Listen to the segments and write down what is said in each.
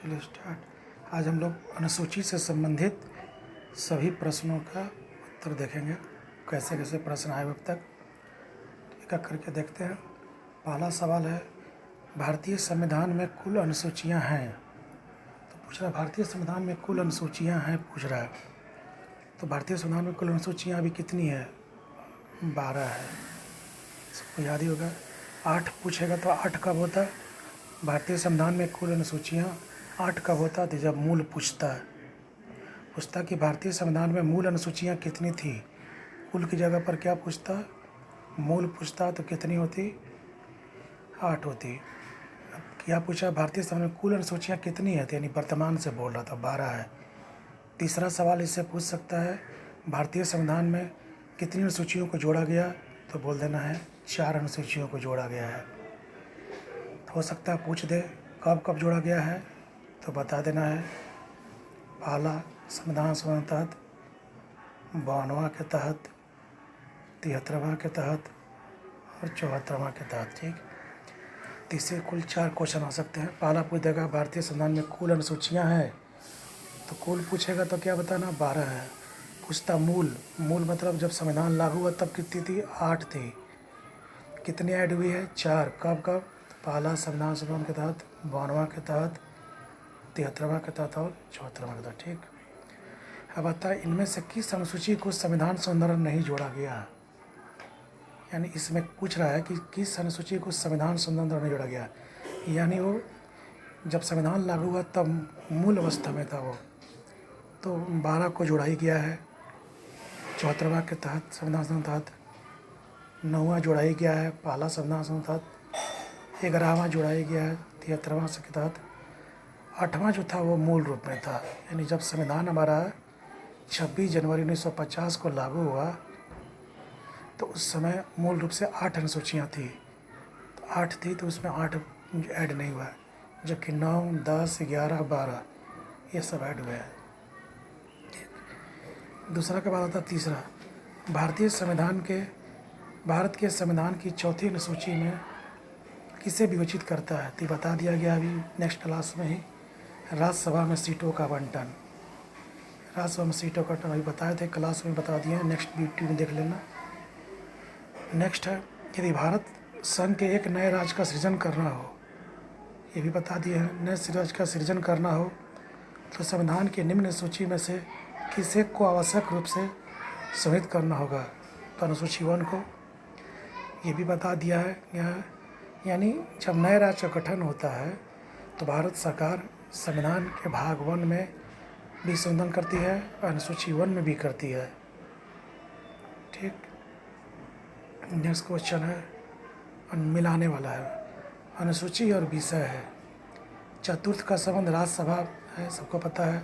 चलिए स्टार्ट। आज हम लोग अनुसूची से संबंधित सभी प्रश्नों का उत्तर देखेंगे, कैसे कैसे प्रश्न आए अब तक एक एक करके देखते हैं। पहला सवाल है, भारतीय संविधान में कुल अनुसूचियां हैं। तो पूछ रहा है भारतीय संविधान में कुल अनुसूचियां हैं, पूछ रहा है। तो भारतीय संविधान में कुल अनुसूचियां अभी कितनी है? 12 है, सबको याद ही होगा। 8 पूछेगा तो 8 कब होता? भारतीय संविधान में कुल अनुसूचियां 8 कब होता? तो जब मूल पूछता कि भारतीय संविधान में मूल अनुसूचियां कितनी थी। कुल की जगह पर क्या पूछता? मूल पूछता, तो कितनी होती? 8 होती। अब क्या पूछा? भारतीय संविधान में कुल अनुसूचियां कितनी है, यानी वर्तमान से बोल रहा था, 12 है। तीसरा सवाल इससे पूछ सकता है, भारतीय संविधान में कितनी अनुसूचियों को जोड़ा गया? तो बोल देना है 4 अनुसूचियों को जोड़ा गया है। हो सकता है पूछ दे कब कब जोड़ा गया है, तो बता देना है पहला संविधान संशोधन तहत, 52वां के तहत, 73वां के तहत और 74वां के तहत। ठीक, तो इससे कुल 4 क्वेश्चन आ सकते हैं। पहला पूछ देगा भारतीय संविधान में कुल अनुसूचियां हैं, तो कुल पूछेगा तो क्या बताना? 12 है। पूछता मूल मतलब जब संविधान लागू हुआ तब कितनी थी? 8 थी। कितनी ऐड हुई है? 4। कब कब? पहला संविधान संशोधन के तहत, 52वां के तहत, 73वां के तहत और 74वां के तहत। ठीक, अब आता है इनमें से किस अनुसूची को संविधान संशोधन नहीं जोड़ा गया? यानी इसमें पूछ रहा है कि किस अनुसूची को संविधान संशोधन नहीं जोड़ा गया। यानी वो जब संविधान लागू हुआ तब मूल अवस्था में था वो, तो 12 को जोड़ा ही गया है। 74वां के तहत संविधान संशोधन तहत 9वां जोड़ा ही गया है पहला संविधान संशोधन तहत, 11वां जोड़ा ही गया है 73वां के तहत, 8वां जो था वो मूल रूप में था। यानी जब संविधान हमारा 26 जनवरी 1950 को लागू हुआ तो उस समय मूल रूप से 8 अनुसूचियाँ थी। तो 8 थी तो उसमें 8 ऐड नहीं हुआ, जबकि 9, 10, 11, 12 ये सब ऐड हुए हैं। दूसरा के बाद आता तीसरा, भारत के संविधान की चौथी अनुसूची में किसे विवेचित करता है? तो बता दिया गया अभी नेक्स्ट क्लास में ही, राज्यसभा में सीटों का आवंटन। राज्यसभा में सीटों का आवंटन अभी बताए थे क्लास में, बता दिए हैं, नेक्स्ट वीडियो में देख लेना। नेक्स्ट है, यदि भारत संघ के एक नए राज्य का सृजन करना हो, ये भी बता दिए हैं, नए राज्य का सृजन करना हो तो संविधान की निम्न सूची में से किसे को आवश्यक रूप से सम्मिलित करना होगा? तो अनुसूची 1 को। ये भी बता दिया है यहाँ, यानी जब नए राज्य का गठन होता है तो भारत सरकार संविधान के भाग 1 में भी संशोधन करती है, अनुसूची 1 में भी करती है। ठीक, नेक्स्ट क्वेश्चन है, मिलाने वाला है, अनुसूची और विषय है। चतुर्थ का संबंध राज्यसभा है, सबको पता है।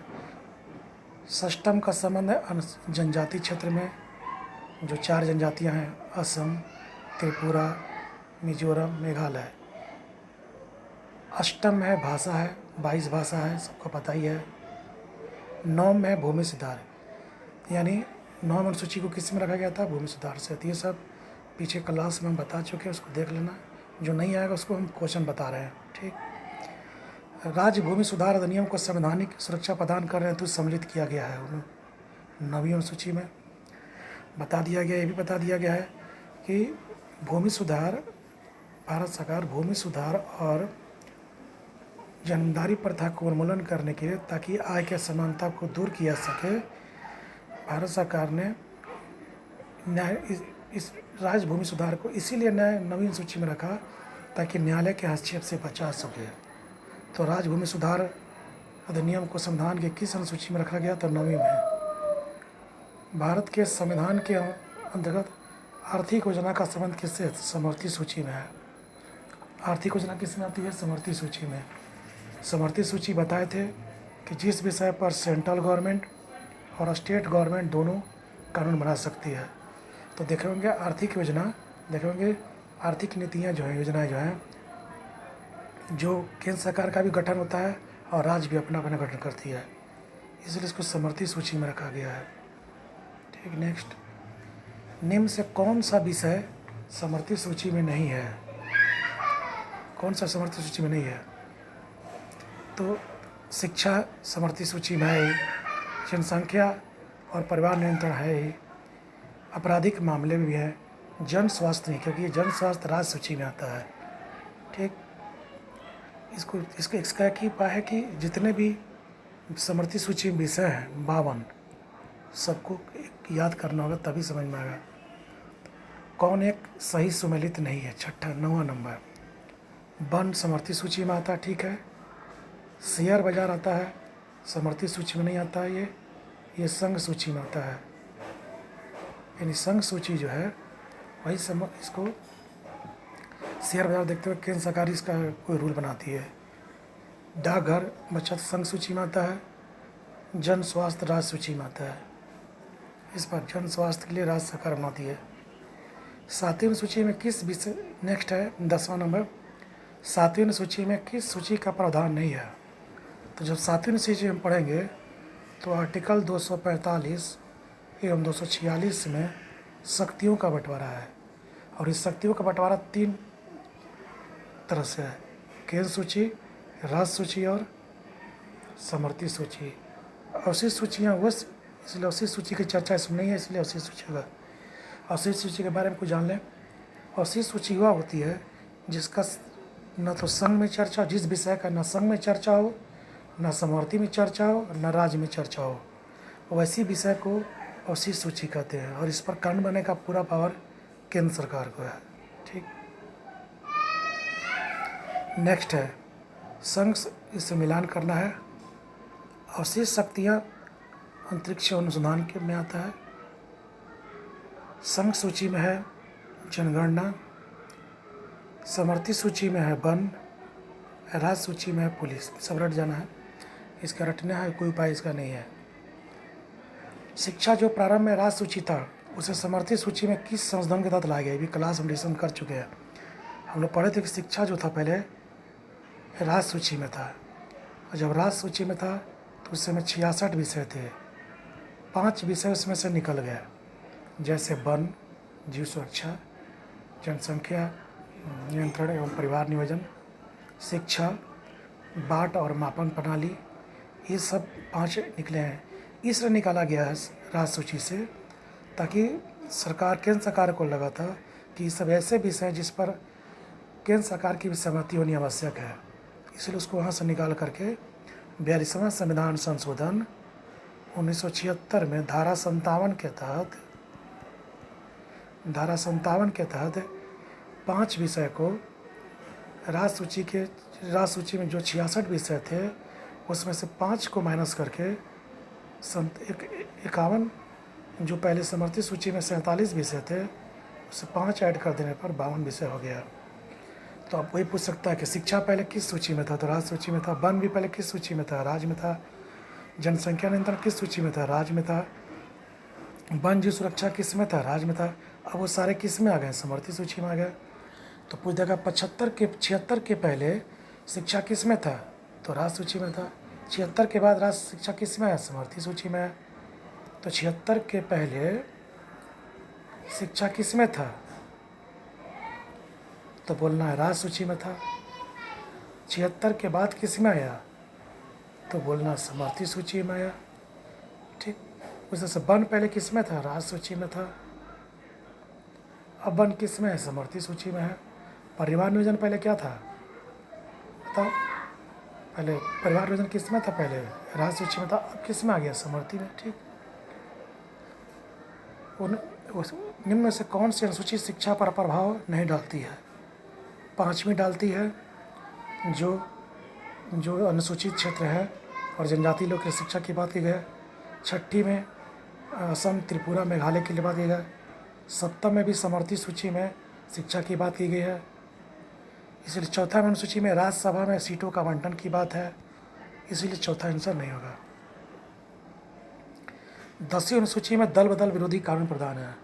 षष्ठम का संबंध है जनजाति क्षेत्र में, जो 4 जनजातियां हैं, असम, त्रिपुरा, मिजोरम, मेघालय। अष्टम है भाषा है, 22 भाषा है, सबको पता ही है। नवम है भूमि सुधार, यानी 9 अनुसूची को किस में रखा गया था? भूमि सुधार से। तो ये सब पीछे क्लास में हम बता चुके हैं, उसको देख लेना, जो नहीं आएगा उसको हम क्वेश्चन बता रहे हैं। ठीक, राज्य भूमि सुधार अधिनियम को संवैधानिक सुरक्षा प्रदान कर रहे हैं तो सम्मिलित किया गया है 9वीं अनुसूची में। बता दिया गया, ये भी बता दिया गया है कि भूमि सुधार, भारत सरकार भूमि सुधार और जन्मदारी प्रथा को उन्मूलन करने के लिए, ताकि आय के असमानता को दूर किया सके, भारत सरकार ने इस राज्य भूमि सुधार को इसीलिए 9वीं सूची में रखा ताकि न्यायालय के हस्तक्षेप से बचा सके। तो राज्य भूमि सुधार अधिनियम को संविधान के किस अनुसूची में रखा गया? तो 9वीं में। भारत के संविधान के अंतर्गत आर्थिक योजना का संबंध किससे? समवर्ती सूची में है। आर्थिक योजना किस में आती है? समवर्ती सूची में। समवर्ती सूची बताए थे कि जिस विषय पर सेंट्रल गवर्नमेंट और स्टेट गवर्नमेंट दोनों कानून बना सकती है। तो देखे होंगे आर्थिक योजना, देखे होंगे आर्थिक नीतियाँ जो हैं, योजनाएँ जो हैं, जो केंद्र सरकार का भी गठन होता है और राज्य भी अपना अपना गठन करती है, इसलिए इसको समवर्ती सूची में रखा गया है। ठीक, नेक्स्ट, निम्न से कौन सा विषय समवर्ती सूची में नहीं है? कौन सा समवर्ती सूची में नहीं है? तो शिक्षा समर्थित सूची में है ही, जनसंख्या और परिवार नियंत्रण है ही, आपराधिक मामले भी है, जन स्वास्थ्य नहीं, क्योंकि जन स्वास्थ्य राज्य सूची में आता है। ठीक, इसका एक ही उपाय है कि जितने भी समर्थित सूची में विषय हैं 52 सबको याद करना होगा, तभी समझ में आएगा कौन एक सही सुमेलित नहीं है। 9वां नंबर वन समर्थित सूची में आता है, ठीक है। शेयर बाजार आता है, समर्थित सूची में नहीं आता है, ये संघ सूची में आता है। यानी संघ सूची जो है वही इसको शेयर बाजार देखते हुए केंद्र सरकार इसका कोई रूल बनाती है। डाकघर बचत संघ सूची में आता है, जन स्वास्थ्य राज्य सूची में आता है। इस पर जन स्वास्थ्य के लिए राज्य सरकार बनाती है। 7वीं सूची में किस विषय, नेक्स्ट है 10वां नंबर, 7वीं सूची में किस सूची का प्रावधान नहीं है। तो जब 7वीं सूची में पढ़ेंगे तो आर्टिकल 245 एवं 246 में शक्तियों का बंटवारा है, और इस शक्तियों का बंटवारा 3 तरह से है, केंद्र सूची, राज्य सूची और समर्थित सूची। अवशिष्ट सूचियाँ उस, इसलिए अवशिष्ट सूची की चर्चा इसमें नहीं है, इसलिए अवशिष्ट सूची होगा। अवशिष्ट सूची के बारे में कुछ जान लें। अवशिष्ट सूची वह होती है जिसका न तो संघ में चर्चा, जिस विषय का न संघ में चर्चा हो, न समवर्ती में चर्चा हो, न राज्य में चर्चा हो, वैसी विषय को अवशिष्ट सूची कहते हैं, और इस पर कानून बनाने का पूरा पावर केंद्र सरकार को है। ठीक, नेक्स्ट है संघ, इससे मिलान करना है। अवशिष्ट शक्तियाँ अंतरिक्ष अनुसंधान के में आता है। संघ सूची में है जनगणना, समर्थित सूची में है वन, राज्य सूची में है पुलिस। सब रट जाना है, इसका रटना है, कोई उपाय इसका नहीं है। शिक्षा जो प्रारंभ में राज्य सूची था उसे समर्थित सूची में किस संशोधन के तहत लाया गया, भी क्लास हम डिस्कशन कर चुके हैं। हम लोग पढ़े थे कि शिक्षा जो था पहले राज्य सूची में था, और जब राज्य सूची में था तो उस समय 66 विषय थे, 5 विषय उसमें से निकल गए, जैसे वन, जीव सुरक्षा, जनसंख्या नियंत्रण एवं परिवार नियोजन, शिक्षा, बाट और मापन प्रणाली, ये सब 5 निकले हैं। इसलिए निकाला गया है राज्य सूची से, ताकि सरकार, केंद्र सरकार को लगा था कि ये सब ऐसे विषय हैं जिस पर केंद्र सरकार की भी सहमति होनी आवश्यक है, इसलिए उसको वहाँ से निकाल करके 42वां संविधान संशोधन 1976 में धारा 57 के तहत 5 विषय को राज्य सूची में जो 66 विषय थे उसमें से 5 को माइनस करके 51, जो पहले समर्थित सूची में 47 विषय थे उससे 5 ऐड कर देने पर 52 विषय हो गया। तो आप वही पूछ सकता है कि शिक्षा पहले किस सूची में था, तो राज्य सूची में था। वन भी पहले किस सूची में था, राज्य में था। जनसंख्या नियंत्रण किस सूची में था, राज्य में था। वन जीव सुरक्षा किस में था, राज्य में था। अब वो सारे किस में आ गए, समर्थित सूची में आ गए। तो पूछ देगा 76 के पहले शिक्षा किस में था, तो राज्य सूची में था। 76 के बाद राज्य शिक्षा किस में है, समर्थित सूची में है। तो 76 के पहले शिक्षा किस में था, तो बोलना है राज्य सूची में था। 76 के बाद किस में आया, तो बोलना समर्थित सूची में आया। ठीक, उस से वन पहले किस में था, राज्य सूची में था। अब वन किस में है, समर्थित सूची में है। परिवार नियोजन पहले क्या था बताओ, पहले परिवार नियोजन किस में था, पहले राज्य सूची में था, अब किस में आ गया, समर्थित में। ठीक, निम्न में से कौन सी अनुसूचित शिक्षा पर प्रभाव नहीं डालती है। 5वीं डालती है, जो अनुसूचित क्षेत्र है और जनजाति लोग की शिक्षा की बात की गई। 6ठी में असम, त्रिपुरा, मेघालय की बात की गई। 7 में भी समर्थित सूची में शिक्षा की बात की गई है, इसलिए 4था अनुसूची में राज्यसभा में सीटों का आवंटन की बात है, इसीलिए चौथा आंसर नहीं होगा। 10वीं अनुसूची में दल बदल विरोधी कानून प्रावधान है।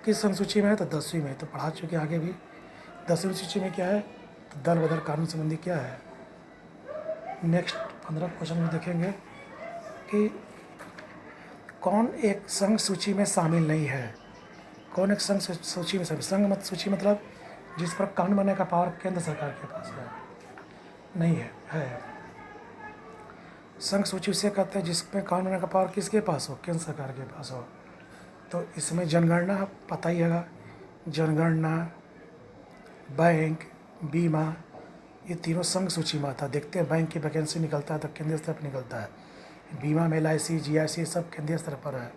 किस अनुसूची में है, तो 10वीं में, तो पढ़ा चुके आगे भी। 10वीं सूची में क्या है, तो दल बदल कानून संबंधी क्या है। नेक्स्ट 15 क्वेश्चन में देखेंगे कि कौन एक संघ सूची में शामिल नहीं है। कौन एक संघ सूची में शामिल, संघ मत सूची मतलब जिस पर कानून बनाने का पावर केंद्र सरकार के पास है, नहीं है। संघ सूची उसे कहते हैं जिसमें कानून बनाने का पावर किसके पास हो, केंद्र सरकार के पास हो। तो इसमें जनगणना पता ही है, जनगणना, बैंक, बीमा, ये तीनों संघ सूची में आता है। देखते हैं बैंक की वैकेंसी निकलता है तो केंद्रीय स्तर पर निकलता है। बीमा में LIC, GIC सब केंद्रीय स्तर पर है।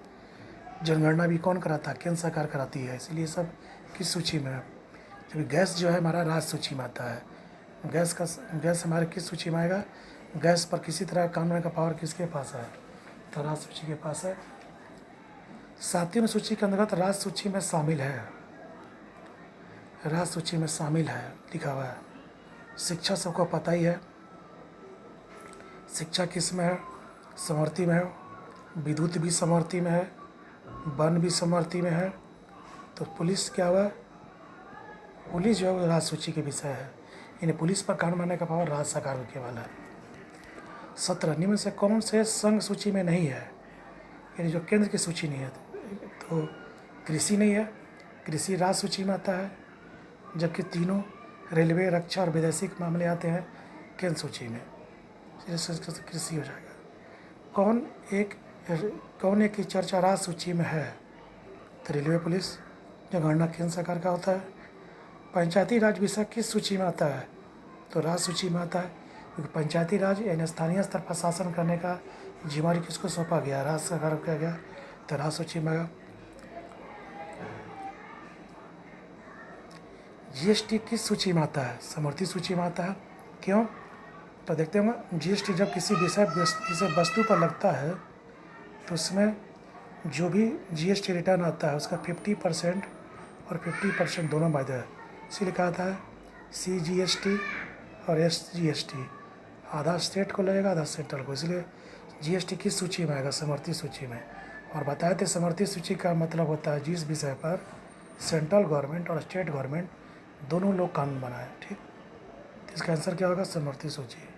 जनगणना भी कौन कराता है, केंद्र सरकार कराती है, इसलिए सब किस सूची में है। जबकि गैस जो है हमारा राज्य सूची में आता है। गैस हमारे किस सूची में आएगा, गैस पर किसी तरह कानून का पावर किसके पास है, तो राज्य सूची के पास है। 7वीं सूची के अंतर्गत राज्य सूची में शामिल है, राज्य सूची में शामिल है लिखा हुआ है। शिक्षा सबको पता ही है, शिक्षा किस में है, समवर्ती में है, विद्युत भी समवर्ती में है, वन भी समवर्ती में है। तो पुलिस क्या हुआ, पुलिस जो है राज्य सूची के विषय है, यानी पुलिस पर कानून बनाने का पावर राज्य सरकार को केवल है। 17 निम्न से कौन से संघ सूची में नहीं है, यानी जो केंद्र की सूची नहीं है। तो कृषि नहीं है, कृषि राज्य सूची में आता है, जबकि तीनों रेलवे, रक्षा और वैदेशिक मामले आते हैं केंद्र सूची में, कृषि हो जाएगा। कौन एक की चर्चा राज्य सूची में है, तो रेलवे पुलिस, जो गणना केंद्र सरकार का होता है। पंचायती राज विषय किस सूची में आता है, तो राज्य सूची में आता है, क्योंकि पंचायती राज यानी स्थानीय स्तर पर शासन करने का जिम्मेदारी किसको सौंपा गया, राज्य सरकार को किया गया, तो राज्य सूची में आएगा। GST किस सूची में आता है, समवर्ती सूची में आता है। क्यों, तो देखते होंगे GST जब किसी विषय वस्तु पर लगता है तो उसमें जो भी GST रिटर्न आता है उसका 50% और 50% दोनों वायदा है। इसीलिए कहा था CGST और SGST, आधा स्टेट को लगेगा आधा सेंट्रल को, इसलिए GST किस सूची में आएगा, समवर्ती सूची में। और बताए थे समवर्ती सूची का मतलब होता है जिस विषय पर सेंट्रल गवर्नमेंट और स्टेट गवर्नमेंट दोनों लोग कानून बनाए, ठीक। तो इसका आंसर क्या होगा, समवर्ती सूची।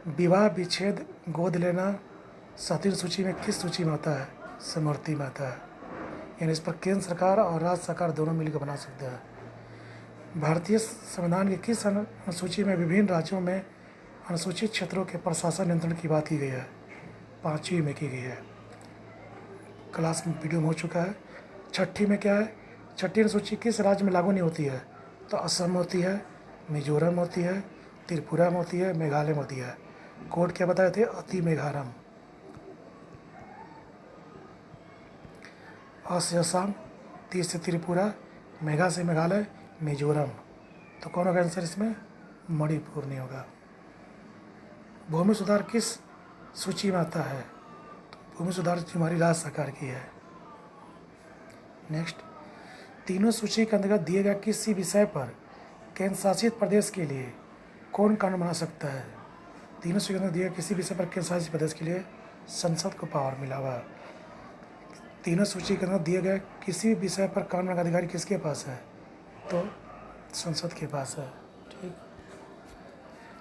विवाह, विच्छेद, गोद लेना 7वीं सूची में किस सूची में आता है, समवर्ती में आता है, यानी इस पर केंद्र सरकार और राज्य सरकार दोनों मिलकर बना सकते हैं। भारतीय संविधान की किस अनुसूची में विभिन्न राज्यों में अनुसूचित क्षेत्रों के प्रशासन नियंत्रण की बात की गई है, 5वीं में की गई है, क्लास में वीडियो में हो चुका है। 6ठी में क्या है, 6ठी अनुसूची किस राज्य में लागू नहीं होती है, तो असम होती है, मिजोरम होती है, त्रिपुरा में होती है, मेघालय में होती है। कोड क्या बताए थे, अति मेघारम। अ से असम, ती से त्रिपुरा, मेघा से मेघालय, मिजोरम। तो कौन होगा आंसर इसमें, मणिपुर नहीं होगा। भूमि सुधार किस सूची में आता है, तो भूमि सुधार हमारी राज्य सरकार की है। नेक्स्ट, तीनों सूची के अंतर्गत दिए गए किसी विषय पर केंद्र शासित प्रदेश के लिए कौन कानून बना सकता है। तीनों सूची के अंदर दिए किसी विषय पर केंद्र शासित प्रदेश के लिए संसद को पावर मिला हुआ है। तीनों सूची के अंदर दिए गए किसी विषय पर कानून का अधिकारी किसके पास है, तो संसद के पास है, ठीक।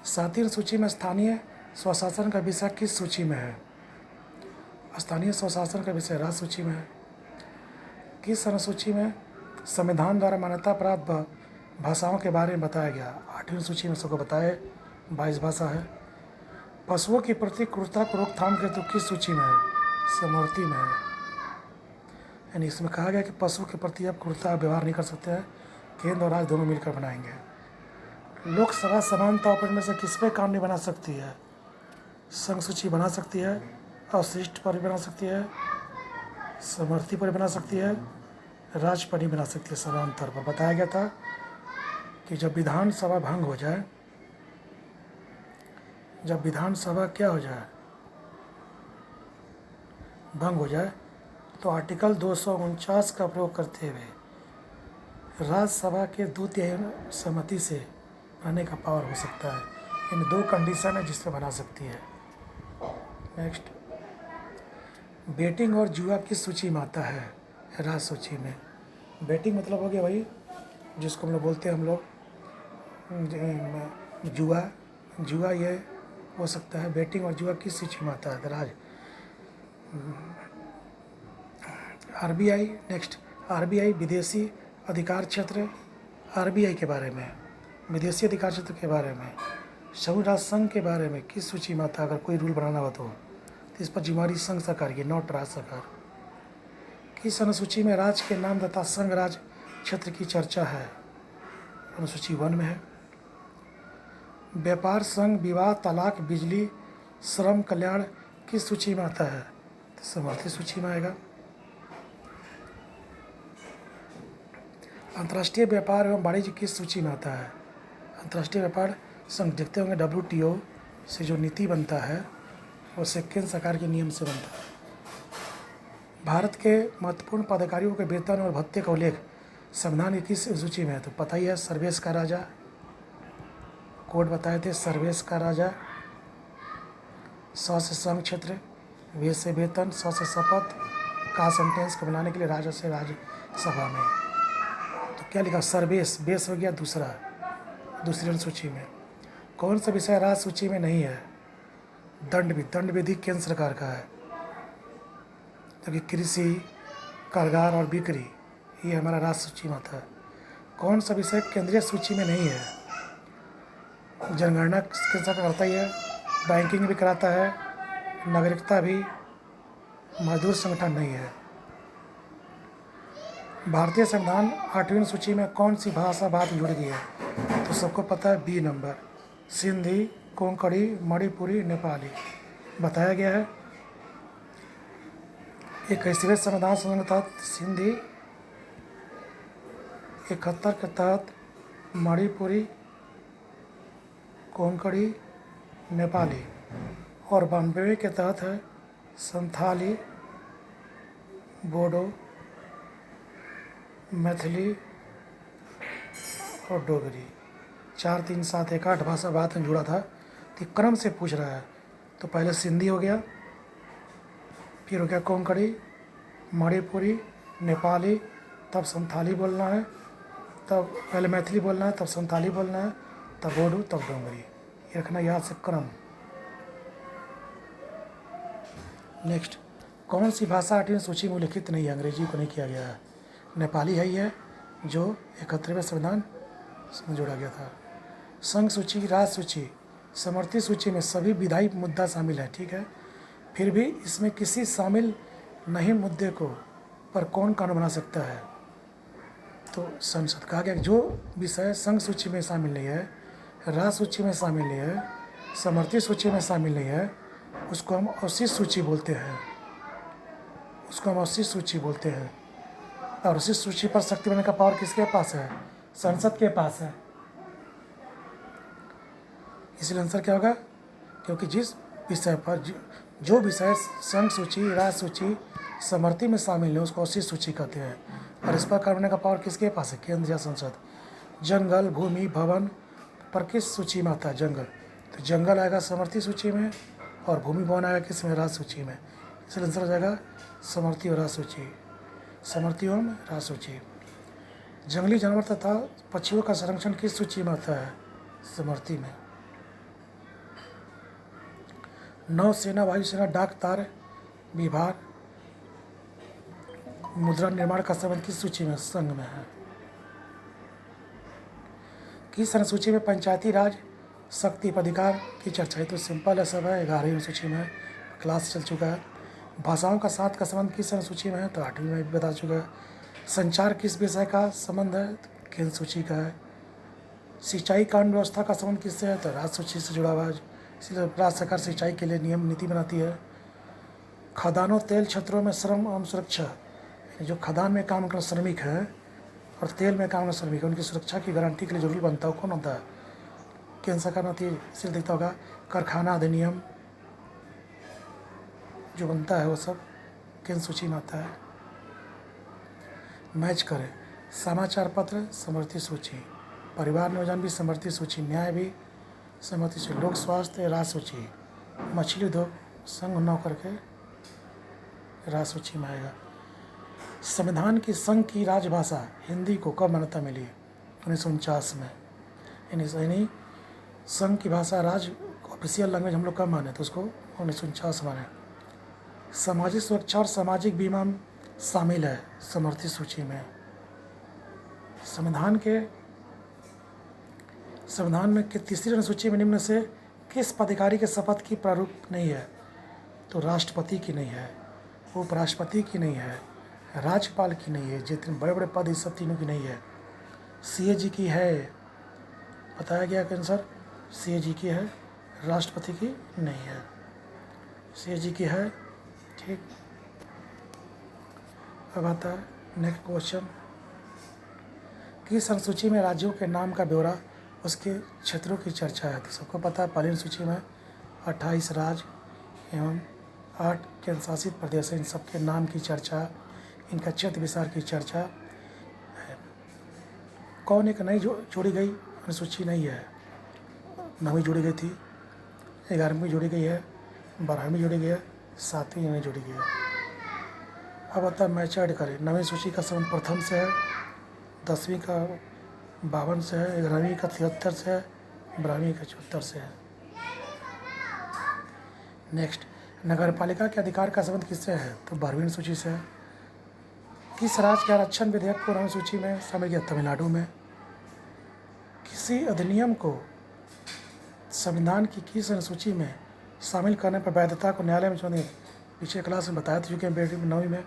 7वीं सूची में स्थानीय स्वशासन का विषय किस सूची में है, स्थानीय स्वशासन का विषय राज्य सूची में है। किस अनुसूची में संविधान द्वारा मान्यता प्राप्त भाषाओं के बारे में बताया गया, 8वीं सूची में सबको बताए 22 भाषा है। पशुओं की प्रति क्रूरता को रोकथाम के तो किस सूची में है, समवर्ती में है, यानी इसमें कहा गया कि पशु के प्रति आप क्रूरता व्यवहार नहीं कर सकते हैं, केंद्र और राज्य दोनों मिलकर बनाएंगे। लोकसभा समानता ऑपरेशन में से किस पे कानून नहीं बना सकती है, संघ सूची बना सकती है, अवशिष्ट पर भी बना सकती है, समवर्ती पर बना सकती है, राज्य पर नहीं बना सकती है। समांतर पर बताया गया था कि जब विधानसभा भंग हो जाए, जब विधानसभा क्या हो जाए, भंग हो जाए, तो आर्टिकल 249 का प्रयोग करते हुए राज्यसभा के 2/3 सहमति से बनाने का पावर हो सकता है। इन 2 कंडीशन है जिससे बना सकती है। नेक्स्ट, बेटिंग और जुआ किस सूची में आता है, राज्य सूची में। बेटिंग मतलब हो गया भाई जिसको हम लोग बोलते हैं हम लोग जुआ ये हो सकता है। बेटिंग और जुआ किस सूची में आता है, राज्य। RBI, नेक्स्ट, RBI विदेशी अधिकार क्षेत्र, RBI के बारे में, विदेशी अधिकार क्षेत्र के बारे में। संयुक्त राष्ट्र संघ के बारे में किस सूची में आता है अगर कोई रूल बनाना हो तो इस पर जिम्मेवारी संघ सरकार की, नॉट राज्य सरकार। किस अनुसूची में राज्य के नाम तथा संघ राज्य क्षेत्र की चर्चा है? अनुसूची 1 में है। व्यापार, संघ, विवाह, तलाक, बिजली, श्रम, कल्याण किस सूची में आता है? तो समर्थित सूची में आएगा। अंतर्राष्ट्रीय व्यापार एवं वाणिज्य किस सूची में आता है? अंतर्राष्ट्रीय व्यापार संघ, देखते होंगे WTO से जो नीति बनता है वो केंद्र सरकार के नियम से बनता है। भारत के महत्वपूर्ण पदाधिकारियों के वेतन और भत्ते का उल्लेख संविधान की किस सूची में है? तो पता ही है, सर्वेश का राजा, कोड बताए थे, सर्वेश का राजा। 100 से संघ क्षेत्र, वे से वेतन, 100 से शपथ, का सेंटेंस को बनाने के लिए राज्य से राज्यसभा में। तो क्या लिखा? सर्वेश, बेस हो गया दूसरी अनुसूची में। कौन सा विषय राज्य सूची में नहीं है? दंड विधि केंद्र सरकार का है, क्योंकि कृषि, कारागार और बिक्री ये हमारा राज्य सूची में आता है। कौन सा विषय केंद्रीय सूची में नहीं है? जनगणना केंद्र सरकार करता ही है, बैंकिंग भी कराता है, नागरिकता भी, मजदूर संगठन नहीं है। भारतीय संविधान 8वीं सूची में कौन सी भाषा बाद में जुड़ गई है? तो सबको पता है, बी नंबर, सिंधी, कोंकणी, मणिपुरी, नेपाली बताया गया है। 21वें संविधान संशोधन के तहत सिंधी, 71 के तहत मणिपुरी, कोंकणी, नेपाली और 92 के तहत है संथाली, बोडो, मैथिली और डोगरी। 4 3 7 1 8 भाषा बाद में जुड़ा था, तो क्रम से पूछ रहा है। तो पहले सिंधी हो गया, फिर हो गया कोंकणी, मणिपुरी, नेपाली, तब संथाली बोलना है, तब पहले मैथिली बोलना है, तब संथाली बोलना है, तब बोडो, तब डोगरी। ये रखना याद से क्रम। नेक्स्ट, कौन सी भाषा 8वीं सूची में उल्लिखित नहीं है? अंग्रेजी को नहीं किया गया है। नेपाली है ही है, जो 71वें संविधान में जोड़ा गया था। संघ सूची, राज्य सूची, समर्थित सूची में सभी विधायी मुद्दा शामिल है, ठीक है। फिर भी इसमें किसी शामिल नहीं मुद्दे को पर कौन कानून बना सकता है? तो संसद। कहा गया जो विषय संघ सूची में शामिल नहीं है, राज्य सूची में शामिल नहीं है, समर्थित सूची में शामिल नहीं है, उसको हम अवशिष्ट सूची बोलते हैं, और अवशिष्ट सूची पर सख्ती बनाने का पावर किसके पास है? संसद के पास है। इसलिए आंसर क्या होगा? क्योंकि जिस विषय पर जो विषय संघ सूची, राज्य सूची, समर्थित में शामिल है उसको अवशिष्ट सूची कहते हैं, और इस पर करने का पावर किसके पास है? केंद्र या संसद। जंगल, भूमि, भवन पर किस सूची में आता है? जंगल। तो जंगल आएगा समर्थित सूची में, और भूमि भवन आएगा किस में? राज्य सूची में। इसलिए आंसर हो जाएगा समर्थित और राज्य सूची, समर्थित एवं राज्य सूची। जंगली जानवर तथा पक्षियों का संरक्षण किस सूची में आता है? समर्थित में। नौसेना, वायुसेना, डाक तार विभाग, मुद्रा निर्माण का संबंध किस सूची में? संघ में है। किस अनुसूची में पंचायती राज शक्ति अधिकार की चर्चा है? तो सिंपल है, सब है, 11वीं सूची में क्लास चल चुका है। भाषाओं का साथ का संबंध किस अनुसूची में है? तो 8वीं में भी बता चुका है। संचार किस विषय का संबंध है? तो केंद्र सूची का है। सिंचाई कानून व्यवस्था का संबंध किससे है? तो राज्य सूची से जुड़ा हुआ है, इसलिए राज्य सरकार सिंचाई के लिए नियम नीति बनाती है। खदानों, तेल क्षेत्रों में श्रम एवं सुरक्षा, जो खदान में काम करने श्रमिक है और तेल में काम करने श्रमिक है, उनकी सुरक्षा की गारंटी के लिए जरूरी बनता है, कौन होता है? केंद्र सरकार होती है। इसलिए देखता होगा कारखाना अधिनियम जो बनता है वो सब केंद्र सूची में आता है। मैच करें, समाचार पत्र समर्थित सूची, परिवार नियोजन भी समर्थित सूची, न्याय भी समर्थित सूची, लोक स्वास्थ्य राज्य सूची, मछली उद्योग संघ नौकर के राज्य सूची में आएगा। संविधान की संघ की राजभाषा हिंदी को कब मान्यता मिली? 1949 में। यानी संघ की भाषा राज्य ऑफिशियल लैंग्वेज हम लोग कब माने? तो उसको 1949 माने। सामाजिक सुरक्षा और सामाजिक बीमा शामिल है समर्थित सूची में। संविधान के संविधान में कि तीसरी अनुसूची में निम्न से किस पदाधिकारी के शपथ की प्रारूप नहीं है? तो राष्ट्रपति की नहीं है, उपराष्ट्रपति की नहीं है, राज्यपाल की नहीं है, जितने बड़े बड़े पद इस सब तीनों की नहीं है। CAG की है, बताया गया कि आंसर CAG की है, राष्ट्रपति की नहीं है। CAG की है, ठीक। अब आता है नेक्स्ट क्वेश्चन, किस अनुसूची में राज्यों के नाम का ब्यौरा उसके क्षेत्रों की चर्चा है? तो सबको पता है पहली अनुसूची में 28 राज्य एवं 8 केंद्र शासित प्रदेश हैं, इन सबके नाम की चर्चा, इनका क्षेत्र विस्तार की चर्चा है। कौन एक नई जोड़ी गई अनुसूची नहीं है? 9वीं जोड़ी गई थी, 11वीं जोड़ी गई है, 12वीं जोड़ी गई है, 7वीं नहीं जोड़ी गई है। अब आता है मैच ऐड करें। 9वीं सूची का संबंध प्रथम से है, 10वीं का 52 से है, 11वीं का 73 से है, 12वीं का 74 से है। नेक्स्ट, नगर पालिका के अधिकार का संबंध किससे है? तो 12वीं सूची से है। किस राज्य के आरक्षण विधेयक को 9वीं सूची में शामिल किया? तमिलनाडु में। किसी अधिनियम को संविधान की किस अनुसूची में शामिल करने पर वैधता को न्यायालय में चुनौती? पिछले क्लास में बताया था, चूँकि 9वीं में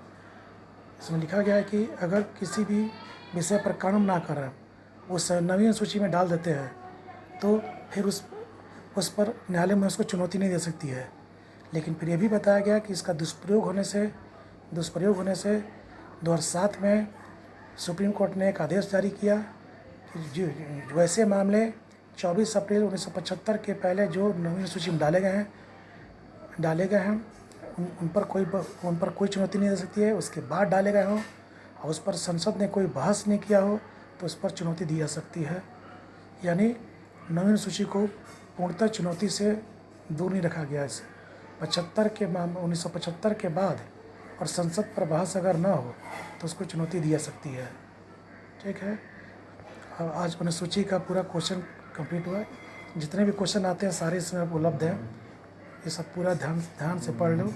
इसमें लिखा गया है कि अगर किसी भी विषय पर कानून ना कर उस 9वीं अनुसूची में डाल देते हैं तो फिर उस पर न्यायालय में उसको चुनौती नहीं दे सकती है। लेकिन फिर ये भी बताया गया कि इसका दुष्प्रयोग होने से 2007 में सुप्रीम कोर्ट ने एक आदेश जारी किया कि जो वैसे मामले 24 अप्रैल 1975 के पहले जो 9वीं सूची में डाले गए हैं उन पर कोई चुनौती नहीं दे सकती है। उसके बाद डाले गए हों और उस पर संसद ने कोई बहस नहीं किया हो तो उस पर चुनौती दी जा सकती है। यानी 9वीं सूची को पूर्णतः चुनौती से दूर नहीं रखा गया। इसे 1975 के बाद और संसद पर बहस अगर ना हो तो उसको चुनौती दी जा सकती है। ठीक है, आज अनुसूची का पूरा क्वेश्चन कंप्लीट हुआ। जितने भी क्वेश्चन आते हैं सारे इसमें उपलब्ध हैं, ये सब पूरा ध्यान से पढ़ लो,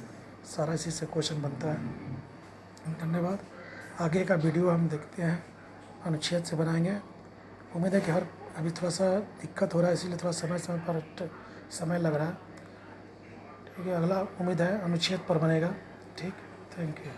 सारा इसी से क्वेश्चन बनता है। धन्यवाद। आगे का वीडियो हम देखते हैं, अनुच्छेद से बनाएंगे। उम्मीद है कि अभी थोड़ा सा दिक्कत हो रहा है, इसीलिए थोड़ा समय लग रहा है। ठीक है, अगला उम्मीद है अनुच्छेद पर बनेगा। ठीक, थैंक यू।